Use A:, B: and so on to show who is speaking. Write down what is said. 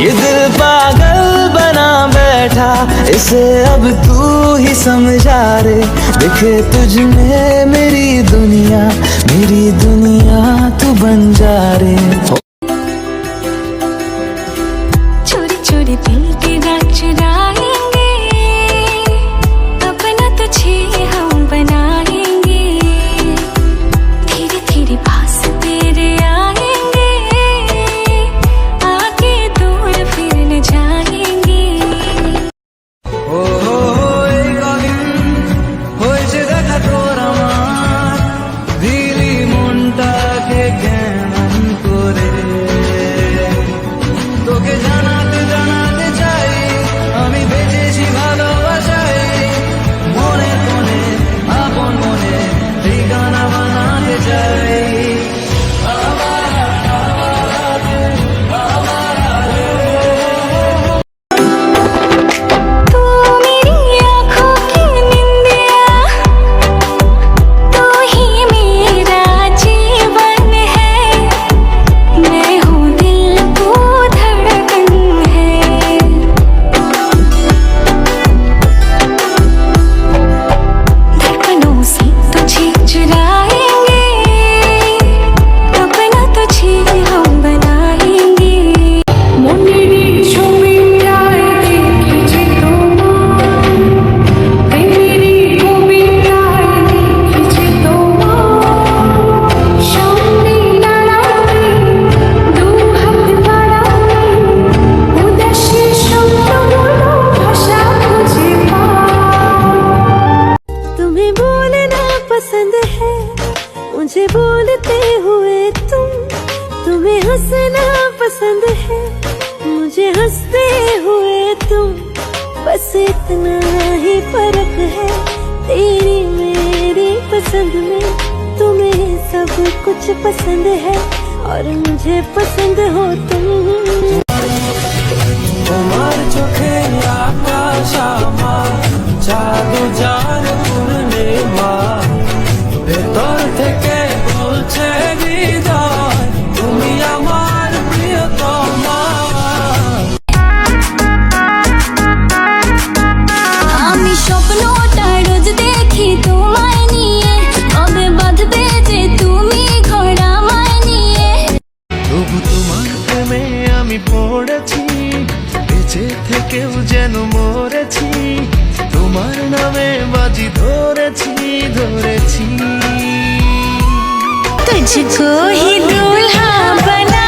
A: ये दिल पागल बना बैठा, इसे अब तू ही समझा रे। दिखे तुझ में मेरी दुनिया तू बन जा रे।
B: चोरी चोरी दिल के राज चुराएंगे, अपना तुझे हम बनाएंगे। धीरे धीरे पास तेरे आएंगे, आगे दूर फिर न जाएंगे।
A: হয়েছে দেখা তোর আমার দিলি মনটাকে কেমন করে, তোকে জানাতে চাই আমি বেঁচেছি ভালোবাসায়। মনে মনে আপন মনে ঠিকানা বানাতে চাই।
B: मुझे बोलते हुए तुम्हें हंसना पसंद है, मुझे हंसते हुए तुम। बस इतना ही फर्क है तेरी मेरी पसंद में। तुम्हें सब कुछ पसंद है और मुझे पसंद हो तुम।
A: তোমার চোখে আকাশ আমার চাঁদ জান পূর্ণিমা, ভেতর থেকে বলছে হৃদয় তুমি আমার প্রিয়তমা।
B: আমি স্বপ্নটা রোজ দেখি তোমায় নিয়ে, কবে বাঁধবে যে তুমি ঘর আমায় নিয়ে।
A: তবু তোমার প্রেমে আমি পড়েছি, বেঁচে থেকেও যেন মরেছি। তোমার নামে বাজি ধরেছি।
B: तुझको ही दूल्हा बना